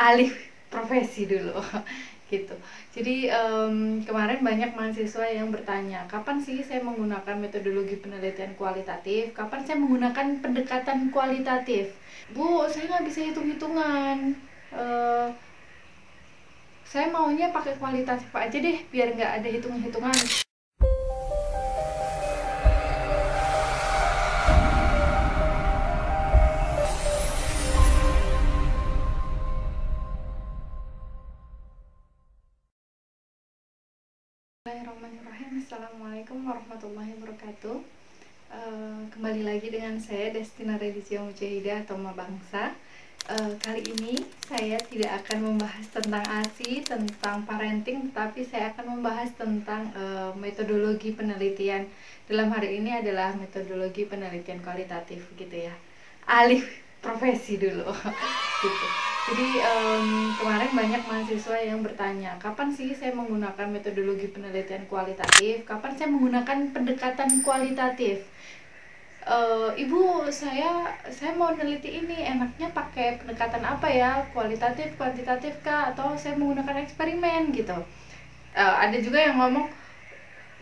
alih profesi dulu gitu. Jadi kemarin banyak mahasiswa yang bertanya, kapan sih saya menggunakan metodologi penelitian kualitatif, kapan saya menggunakan pendekatan kualitatif. Bu, saya nggak bisa hitung-hitungan, saya maunya pakai kualitatif aja deh biar nggak ada hitung-hitungan. Bismillahirrahmanirrahim. Assalamualaikum warahmatullahi wabarakatuh. Kembali lagi dengan saya Destina Redisia Mujahidah atau Mabangsa. Kali ini saya tidak akan membahas tentang ASI, tentang parenting, tetapi saya akan membahas tentang metodologi penelitian. Dalam hari ini adalah metodologi penelitian kualitatif gitu ya. Alih profesi dulu gitu. Jadi kemarin banyak mahasiswa yang bertanya, kapan sih saya menggunakan metodologi penelitian kualitatif, kapan saya menggunakan pendekatan kualitatif. Ibu, saya mau neliti ini, enaknya pakai pendekatan apa ya, kualitatif, kuantitatif kah, atau saya menggunakan eksperimen gitu. Ada juga yang ngomong,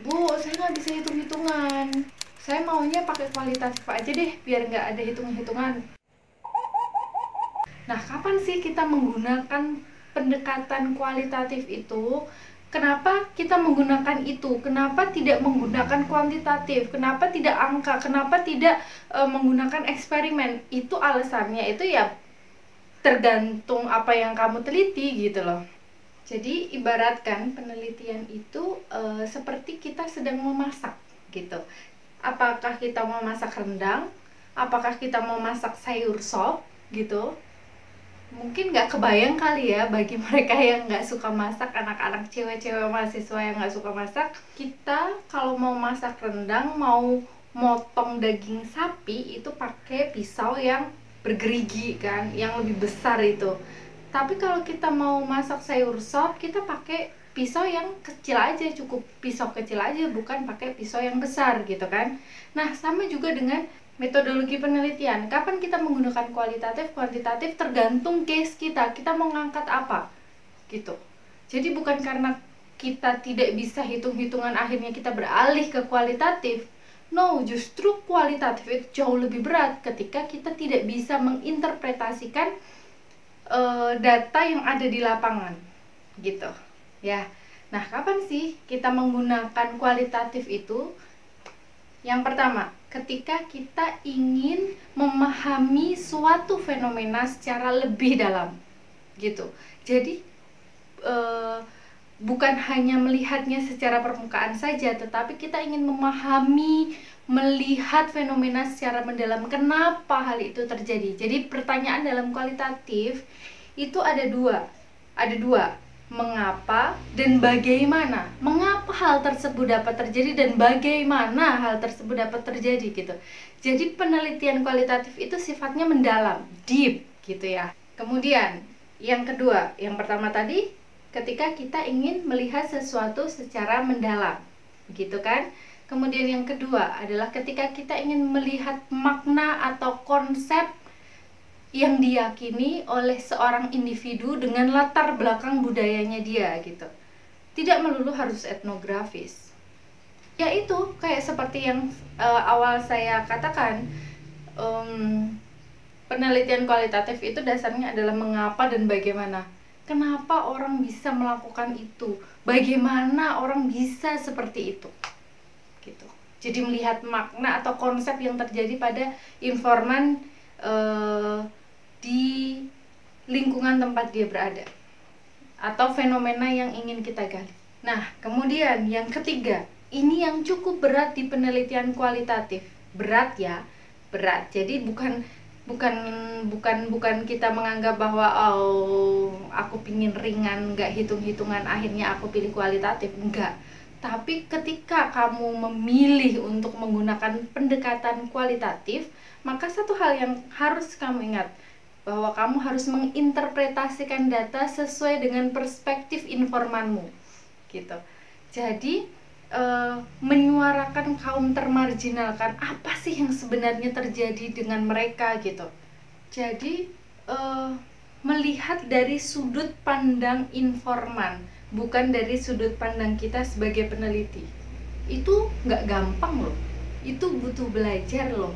Bu, saya nggak bisa hitung-hitungan, saya maunya pakai kualitatif aja deh biar nggak ada hitung-hitungan. Nah, kapan sih kita menggunakan pendekatan kualitatif itu? Kenapa kita menggunakan itu? Kenapa tidak menggunakan kuantitatif? Kenapa tidak angka? Kenapa tidak menggunakan eksperimen? Itu alasannya itu ya tergantung apa yang kamu teliti gitu loh. Jadi ibaratkan penelitian itu seperti kita sedang memasak gitu. Apakah kita mau masak rendang? Apakah kita mau masak sayur sop gitu? Mungkin nggak kebayang kali ya bagi mereka yang nggak suka masak, anak-anak cewek-cewek mahasiswa yang nggak suka masak. Kita kalau mau masak rendang, mau motong daging sapi itu pakai pisau yang bergerigi kan, yang lebih besar itu. Tapi kalau kita mau masak sayur sop, kita pakai pisau yang kecil aja, cukup pisau kecil aja, bukan pakai pisau yang besar gitu kan. Nah, sama juga dengan metodologi penelitian. Kapan kita menggunakan kualitatif, kuantitatif tergantung case kita. Kita mau ngangkat apa? Gitu. Jadi bukan karena kita tidak bisa hitung-hitungan akhirnya kita beralih ke kualitatif. No, justru kualitatif itu jauh lebih berat ketika kita tidak bisa menginterpretasikan data yang ada di lapangan. Gitu. Ya. Nah, kapan sih kita menggunakan kualitatif itu? Yang pertama, ketika kita ingin memahami suatu fenomena secara lebih dalam, gitu. Jadi bukan hanya melihatnya secara permukaan saja, tetapi kita ingin memahami, melihat fenomena secara mendalam. Kenapa hal itu terjadi? Jadi pertanyaan dalam kualitatif itu ada dua. Mengapa dan bagaimana? Mengapa hal tersebut dapat terjadi dan bagaimana hal tersebut dapat terjadi gitu. Jadi penelitian kualitatif itu sifatnya mendalam, deep gitu ya. Kemudian yang kedua, yang pertama tadi ketika kita ingin melihat sesuatu secara mendalam, gitu kan? Kemudian yang kedua adalah ketika kita ingin melihat makna atau konsep yang diyakini oleh seorang individu dengan latar belakang budayanya dia gitu. Tidak melulu harus etnografis. Ya itu kayak seperti yang awal saya katakan, penelitian kualitatif itu dasarnya adalah mengapa dan bagaimana. Kenapa orang bisa melakukan itu? Bagaimana orang bisa seperti itu? Gitu. Jadi melihat makna atau konsep yang terjadi pada informan di lingkungan tempat dia berada atau fenomena yang ingin kita gali. Nah, kemudian yang ketiga, ini yang cukup berat di penelitian kualitatif. Berat ya, berat. Jadi bukan kita menganggap bahwa aku pingin ringan, nggak hitung-hitungan, akhirnya aku pilih kualitatif. Enggak. Tapi ketika kamu memilih untuk menggunakan pendekatan kualitatif, maka satu hal yang harus kamu ingat, bahwa kamu harus menginterpretasikan data sesuai dengan perspektif informanmu gitu. Jadi menyuarakan kaum termarginalkan, apa sih yang sebenarnya terjadi dengan mereka gitu. Jadi melihat dari sudut pandang informan, bukan dari sudut pandang kita sebagai peneliti. Itu nggak gampang loh, itu butuh belajar loh.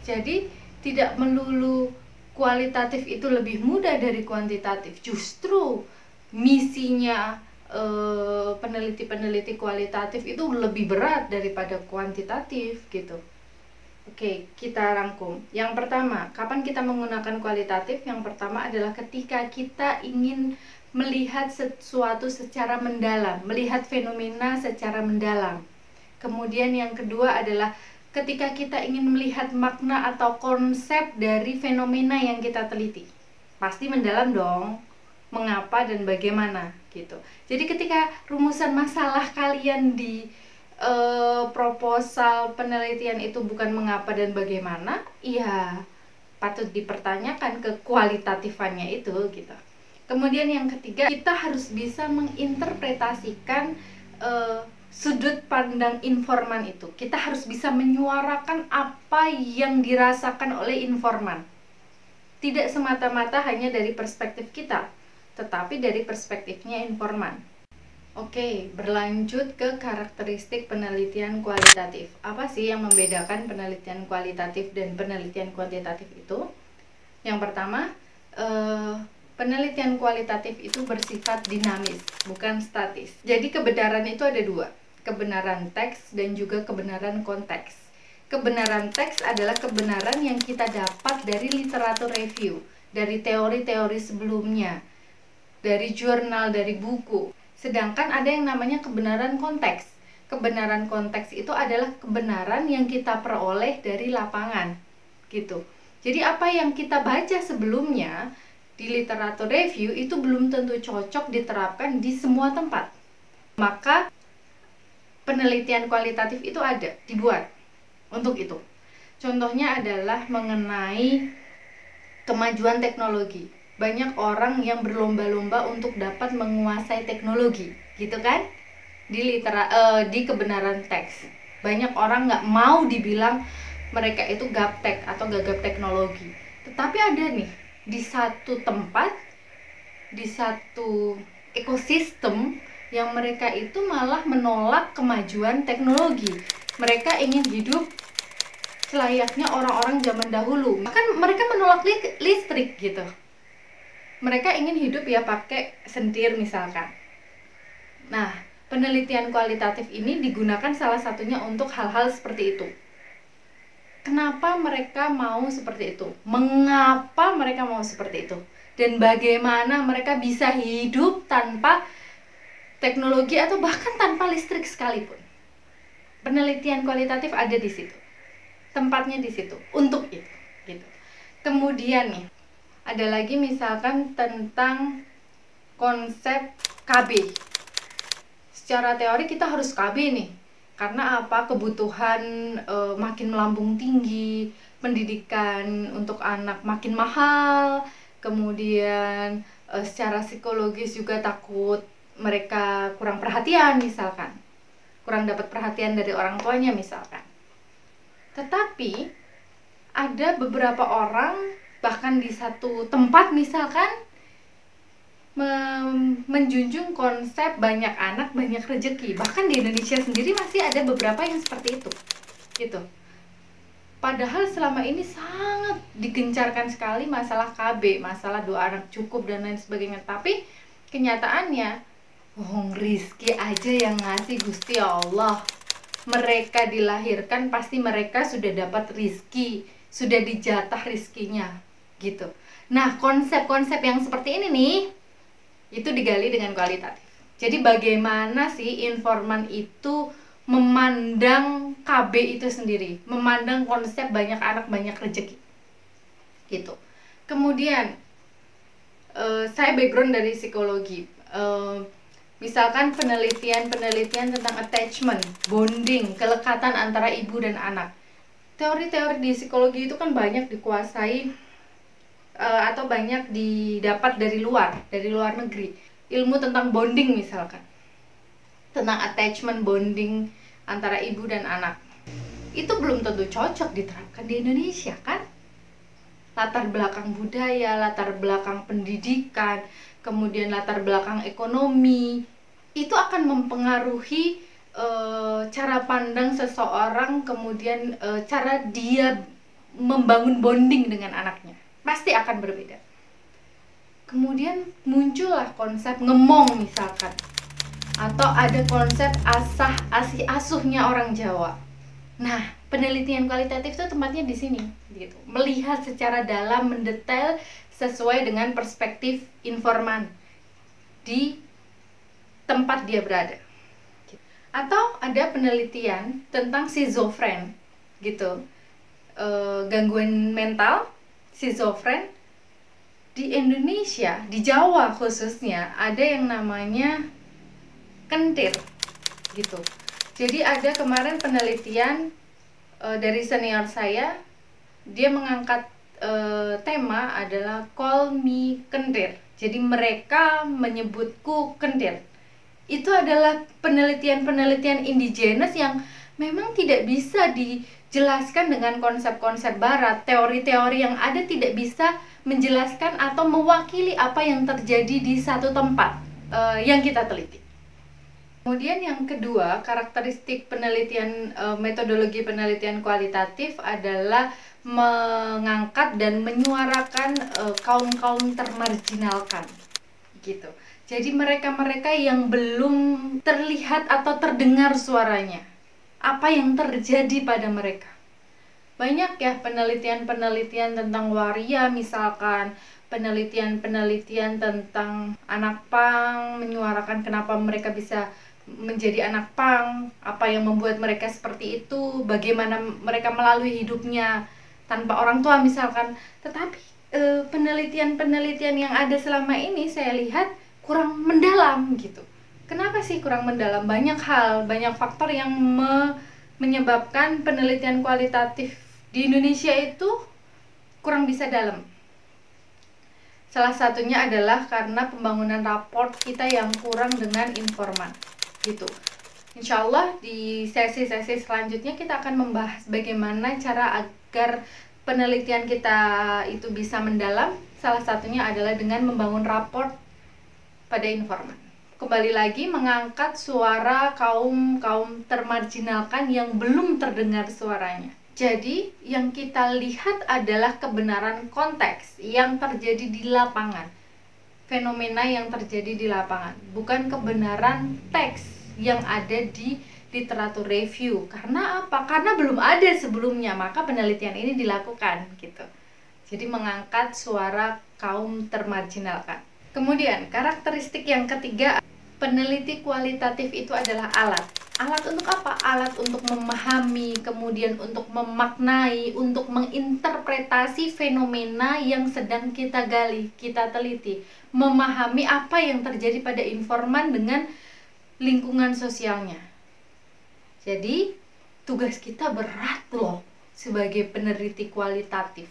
Jadi tidak melulu kualitatif itu lebih mudah dari kuantitatif. Justru misinya peneliti-peneliti kualitatif itu lebih berat daripada kuantitatif gitu. Oke, kita rangkum. Yang pertama, kapan kita menggunakan kualitatif? Yang pertama adalah ketika kita ingin melihat sesuatu secara mendalam, melihat fenomena secara mendalam. Kemudian yang kedua adalah ketika kita ingin melihat makna atau konsep dari fenomena yang kita teliti. Pasti mendalam dong, mengapa dan bagaimana gitu. Jadi ketika rumusan masalah kalian di proposal penelitian itu bukan mengapa dan bagaimana, ya patut dipertanyakan kekualitatifannya itu gitu. Kemudian yang ketiga, kita harus bisa menginterpretasikan sudut pandang informan itu. Kita harus bisa menyuarakan apa yang dirasakan oleh informan. Tidak semata-mata hanya dari perspektif kita, tetapi dari perspektifnya informan. Oke, berlanjut ke karakteristik penelitian kualitatif. Apa sih yang membedakan penelitian kualitatif dan penelitian kuantitatif itu? Yang pertama, penelitian kualitatif itu bersifat dinamis, bukan statis. Jadi kebenaran itu ada dua, kebenaran teks dan juga kebenaran konteks. Kebenaran teks adalah kebenaran yang kita dapat dari literatur review, dari teori-teori sebelumnya, dari jurnal, dari buku. Sedangkan ada yang namanya kebenaran konteks. Kebenaran konteks itu adalah kebenaran yang kita peroleh dari lapangan, gitu. Jadi apa yang kita baca sebelumnya di literatur review itu belum tentu cocok diterapkan di semua tempat. Maka penelitian kualitatif itu ada, dibuat untuk itu. Contohnya adalah mengenai kemajuan teknologi. Banyak orang yang berlomba-lomba untuk dapat menguasai teknologi, gitu kan? Di kebenaran teks, banyak orang nggak mau dibilang mereka itu gaptek atau gagap teknologi. Tetapi ada nih, di satu tempat, di satu ekosistem yang mereka itu malah menolak kemajuan teknologi. Mereka ingin hidup selayaknya orang-orang zaman dahulu. Bahkan mereka menolak listrik gitu. Mereka ingin hidup ya pakai sentir misalkan. Nah, penelitian kualitatif ini digunakan salah satunya untuk hal-hal seperti itu. Kenapa mereka mau seperti itu? Mengapa mereka mau seperti itu? Dan bagaimana mereka bisa hidup tanpa teknologi atau bahkan tanpa listrik sekalipun? Penelitian kualitatif ada di situ. Tempatnya di situ untuk itu, gitu. Kemudian nih, ada lagi misalkan tentang konsep KB. Secara teori kita harus KB nih. Karena apa? Kebutuhan makin melambung tinggi, pendidikan untuk anak makin mahal, kemudian secara psikologis juga takut mereka kurang perhatian misalkan. Kurang dapat perhatian dari orang tuanya misalkan. Tetapi ada beberapa orang bahkan di satu tempat misalkan menjunjung konsep banyak anak banyak rezeki. Bahkan di Indonesia sendiri masih ada beberapa yang seperti itu gitu. Padahal selama ini sangat digencarkan sekali masalah KB, masalah 2 anak cukup dan lain sebagainya. Tapi kenyataannya rezeki aja yang ngasih Gusti Allah. Mereka dilahirkan pasti mereka sudah dapat rezeki, sudah dijatah rezekinya gitu. Nah, konsep-konsep yang seperti ini nih itu digali dengan kualitatif. Jadi bagaimana sih informan itu memandang KB itu sendiri, memandang konsep banyak anak banyak rezeki gitu. Kemudian saya background dari psikologi. Misalkan penelitian tentang attachment, bonding, kelekatan antara ibu dan anak. Teori-teori di psikologi itu kan banyak dikuasai atau banyak didapat dari luar negeri. Ilmu tentang bonding misalkan, tentang attachment, bonding antara ibu dan anak, itu belum tentu cocok diterapkan di Indonesia kan? latar belakang budaya, latar belakang pendidikan, kemudian latar belakang ekonomi, itu akan mempengaruhi cara pandang seseorang, kemudian cara dia membangun bonding dengan anaknya. Pasti akan berbeda. Kemudian muncullah konsep ngemong misalkan, atau ada konsep asih asuhnya orang Jawa. Nah, penelitian kualitatif itu tempatnya di sini, gitu. Melihat secara dalam, mendetail sesuai dengan perspektif informan di tempat dia berada. Atau ada penelitian tentang schizofren, gitu, gangguan mental, schizofren. Di Indonesia, di Jawa khususnya, ada yang namanya kentir, gitu. Jadi ada kemarin penelitian dari senior saya, dia mengangkat tema adalah call me kentir. Jadi mereka menyebutku kentir. Itu adalah penelitian-penelitian indigenous yang memang tidak bisa dijelaskan dengan konsep-konsep barat. Teori-teori yang ada tidak bisa menjelaskan atau mewakili apa yang terjadi di satu tempat yang kita teliti. Kemudian yang kedua, karakteristik penelitian, metodologi penelitian kualitatif adalah mengangkat dan menyuarakan kaum-kaum termarginalkan, gitu. Jadi mereka-mereka yang belum terlihat atau terdengar suaranya, apa yang terjadi pada mereka. Banyak ya penelitian-penelitian tentang waria misalkan, penelitian-penelitian tentang anak pang, menyuarakan kenapa mereka bisa menjadi anak pang, apa yang membuat mereka seperti itu, bagaimana mereka melalui hidupnya tanpa orang tua misalkan. Tetapi penelitian-penelitian yang ada selama ini saya lihat kurang mendalam, gitu. Kenapa sih kurang mendalam? Banyak hal, banyak faktor yang menyebabkan penelitian kualitatif di Indonesia itu kurang bisa dalam. Salah satunya adalah karena pembangunan raport kita yang kurang dengan informan, gitu. Insya Allah di sesi-sesi selanjutnya kita akan membahas bagaimana cara agar penelitian kita itu bisa mendalam. Salah satunya adalah dengan membangun raport pada informan. Kembali lagi mengangkat suara kaum termarginalkan yang belum terdengar suaranya. Jadi yang kita lihat adalah kebenaran konteks yang terjadi di lapangan, fenomena yang terjadi di lapangan, bukan kebenaran teks yang ada di literatur review. Karena apa? Karena belum ada sebelumnya, maka penelitian ini dilakukan, gitu. Jadi mengangkat suara kaum termarginalkan. Kemudian karakteristik yang ketiga, peneliti kualitatif itu adalah alat. Alat untuk apa? Alat untuk memahami, kemudian untuk memaknai, untuk menginterpretasi fenomena yang sedang kita gali, kita teliti. Memahami apa yang terjadi pada informan dengan lingkungan sosialnya. Jadi, tugas kita berat loh sebagai peneliti kualitatif.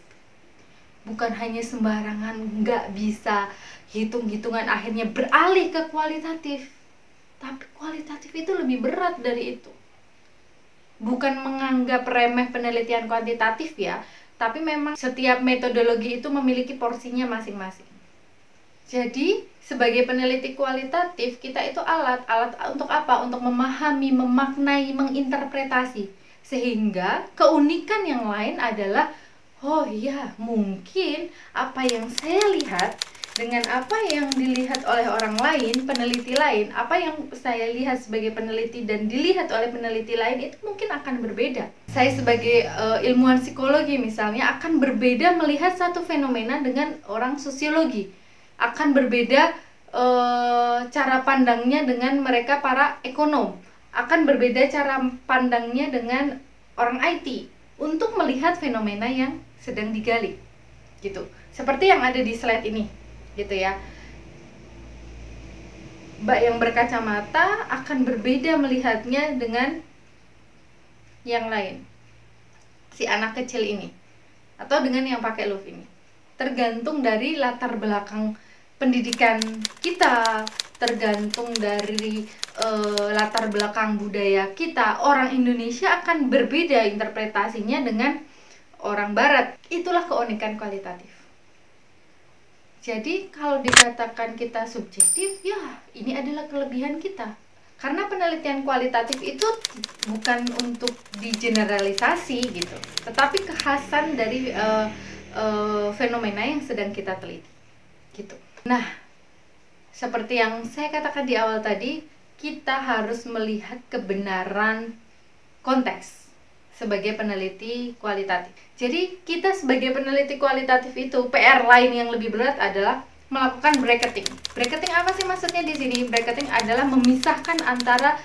Bukan hanya sembarangan, nggak bisa hitung-hitungan akhirnya beralih ke kualitatif. Tapi kualitatif itu lebih berat dari itu. Bukan menganggap remeh penelitian kuantitatif ya, tapi memang setiap metodologi itu memiliki porsinya masing-masing. Jadi, sebagai peneliti kualitatif, kita itu alat untuk apa? Untuk memahami, memaknai, menginterpretasi. Sehingga keunikan yang lain adalah, oh iya, mungkin apa yang saya lihat dengan apa yang dilihat oleh orang lain, peneliti lain, apa yang saya lihat sebagai peneliti dan dilihat oleh peneliti lain itu mungkin akan berbeda. Saya sebagai ilmuwan psikologi misalnya akan berbeda melihat satu fenomena dengan orang sosiologi. Akan berbeda cara pandangnya dengan mereka para ekonom. Akan berbeda cara pandangnya dengan orang IT untuk melihat fenomena yang sedang digali, gitu. Seperti yang ada di slide ini, gitu ya. Mbak yang berkacamata akan berbeda melihatnya dengan yang lain, si anak kecil ini, atau dengan yang pakai loaf ini. Tergantung dari latar belakang pendidikan kita, tergantung dari latar belakang budaya kita. Orang Indonesia akan berbeda interpretasinya dengan orang barat. Itulah keunikan kualitatif. Jadi kalau dikatakan kita subjektif, ya ini adalah kelebihan kita. Karena penelitian kualitatif itu bukan untuk digeneralisasi gitu, tetapi kekhasan dari fenomena yang sedang kita teliti gitu. Nah, seperti yang saya katakan di awal tadi, kita harus melihat kebenaran konteks sebagai peneliti kualitatif. Jadi kita sebagai peneliti kualitatif itu PR lain yang lebih berat adalah melakukan bracketing. Bracketing apa sih maksudnya di sini? Bracketing adalah memisahkan antara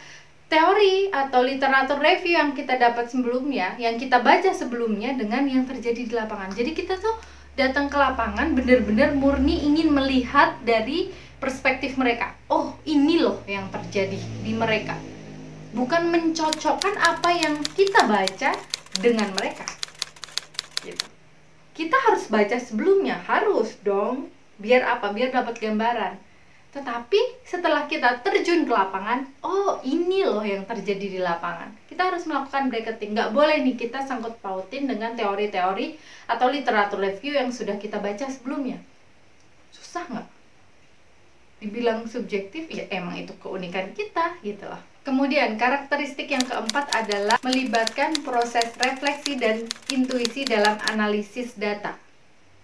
teori atau literatur review yang kita dapat sebelumnya, yang kita baca sebelumnya, dengan yang terjadi di lapangan. Jadi kita tuh datang ke lapangan benar-benar murni ingin melihat dari perspektif mereka. Oh, ini loh yang terjadi di mereka. Bukan mencocokkan apa yang kita baca dengan mereka gitu. Kita harus baca sebelumnya, harus dong. Biar apa? Biar dapat gambaran. Tetapi setelah kita terjun ke lapangan, oh ini loh yang terjadi di lapangan. Kita harus melakukan bracketing. Nggak boleh nih kita sangkut pautin dengan teori-teori atau literatur review yang sudah kita baca sebelumnya. Susah nggak? Dibilang subjektif, ya emang itu keunikan kita gitu loh. Kemudian karakteristik yang keempat adalah melibatkan proses refleksi dan intuisi dalam analisis data.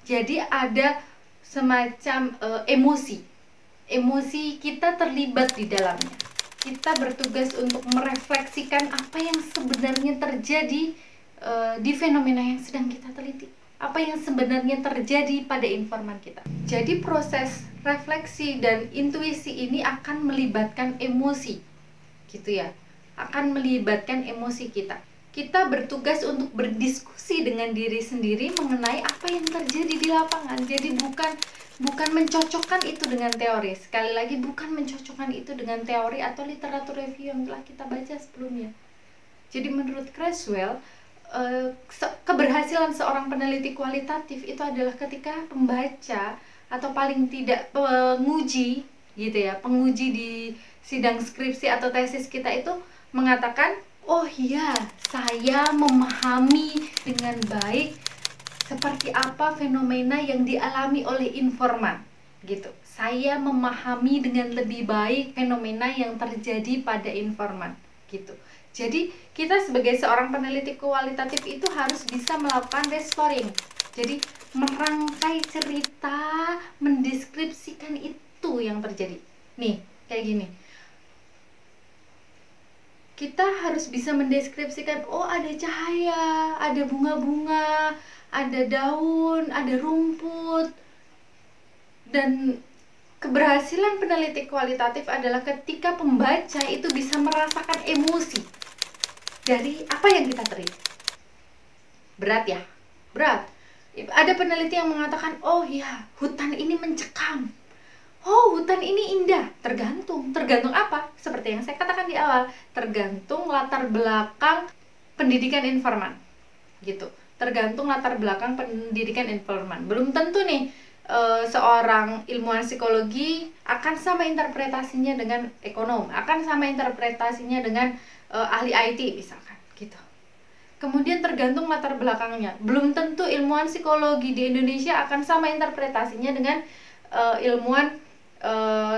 Jadi ada semacam emosi kita terlibat di dalamnya. Kita bertugas untuk merefleksikan apa yang sebenarnya terjadi di fenomena yang sedang kita teliti. Apa yang sebenarnya terjadi pada informan kita. Jadi proses refleksi dan intuisi ini akan melibatkan emosi, gitu ya, akan melibatkan emosi kita. Kita bertugas untuk berdiskusi dengan diri sendiri mengenai apa yang terjadi di lapangan. Jadi bukan mencocokkan itu dengan teori. Sekali lagi, bukan mencocokkan itu dengan teori atau literatur review yang telah kita baca sebelumnya. Jadi menurut Creswell, keberhasilan seorang peneliti kualitatif itu adalah ketika pembaca atau paling tidak penguji gitu ya, penguji di sidang skripsi atau tesis kita itu mengatakan, oh iya, saya memahami dengan baik seperti apa fenomena yang dialami oleh informan gitu. Saya memahami dengan lebih baik fenomena yang terjadi pada informan gitu. Jadi kita sebagai seorang peneliti kualitatif itu harus bisa melakukan restoring. Jadi merangkai cerita, mendeskripsikan itu yang terjadi. Nih, kayak gini. Kita harus bisa mendeskripsikan, oh ada cahaya, ada bunga-bunga, ada daun, ada rumput. Dan keberhasilan peneliti kualitatif adalah ketika pembaca itu bisa merasakan emosi dari apa yang kita teliti. Berat ya? Berat. Ada peneliti yang mengatakan, oh ya, hutan ini mencekam. Oh, hutan ini indah. Tergantung apa? Seperti yang saya katakan di awal, tergantung latar belakang pendidikan informan gitu. Tergantung latar belakang pendidikan informan. Belum tentu nih seorang ilmuwan psikologi akan sama interpretasinya dengan ekonom, akan sama interpretasinya dengan ahli IT misalkan gitu. Kemudian tergantung latar belakangnya. Belum tentu ilmuwan psikologi di Indonesia akan sama interpretasinya dengan ilmuwan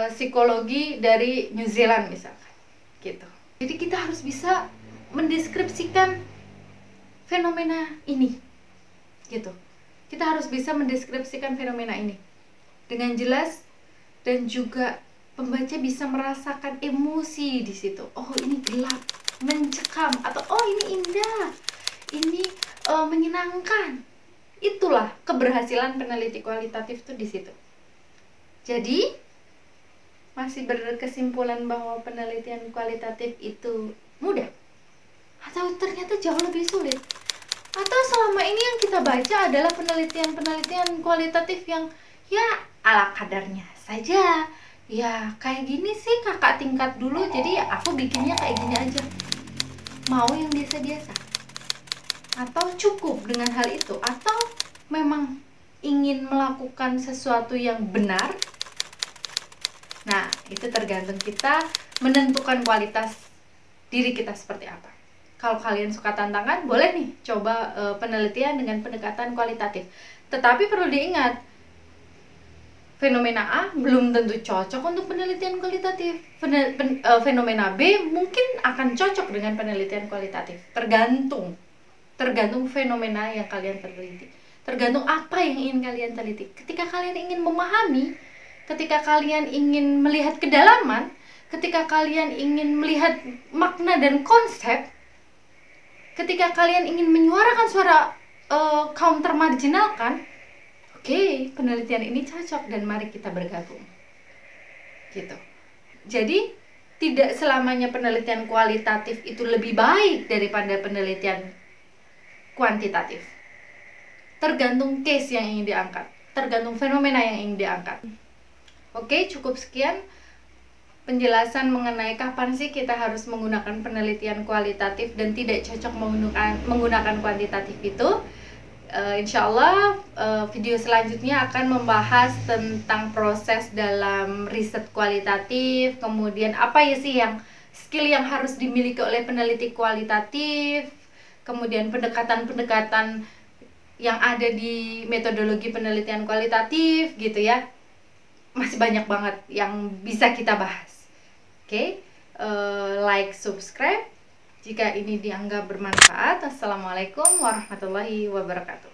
psikologi dari New Zealand misalkan gitu. Jadi kita harus bisa mendeskripsikan fenomena ini gitu. Kita harus bisa mendeskripsikan fenomena ini dengan jelas, dan juga pembaca bisa merasakan emosi di situ. Oh, ini gelap, mencekam, atau oh ini indah, ini menyenangkan. Itulah keberhasilan peneliti kualitatif tuh di situ. Jadi masih berkesimpulan bahwa penelitian kualitatif itu mudah atau ternyata jauh lebih sulit? Atau selama ini yang kita baca adalah penelitian-penelitian kualitatif yang ya ala kadarnya saja. Ya kayak gini sih kakak tingkat dulu, jadi ya aku bikinnya kayak gini aja. Mau yang biasa-biasa? Atau cukup dengan hal itu? Atau memang ingin melakukan sesuatu yang benar? Nah, itu tergantung kita menentukan kualitas diri kita seperti apa. Kalau kalian suka tantangan, boleh nih coba penelitian dengan pendekatan kualitatif. Tetapi perlu diingat, fenomena A belum tentu cocok untuk penelitian kualitatif. Fenomena B mungkin akan cocok dengan penelitian kualitatif. Tergantung fenomena yang kalian teliti. Tergantung apa yang ingin kalian teliti. Ketika kalian ingin memahami, ketika kalian ingin melihat kedalaman, ketika kalian ingin melihat makna dan konsep, ketika kalian ingin menyuarakan suara kaum termarginalkan, oke, penelitian ini cocok dan mari kita bergabung. Gitu. Jadi, tidak selamanya penelitian kualitatif itu lebih baik daripada penelitian kuantitatif. Tergantung case yang ingin diangkat, tergantung fenomena yang ingin diangkat. Oke, cukup sekian penjelasan mengenai kapan sih kita harus menggunakan penelitian kualitatif dan tidak cocok menggunakan kuantitatif itu. Insya Allah video selanjutnya akan membahas tentang proses dalam riset kualitatif, kemudian apa ya sih yang skill yang harus dimiliki oleh peneliti kualitatif, kemudian pendekatan-pendekatan yang ada di metodologi penelitian kualitatif gitu ya. Masih banyak banget yang bisa kita bahas. Oke, like, subscribe jika ini dianggap bermanfaat. Assalamualaikum warahmatullahi wabarakatuh.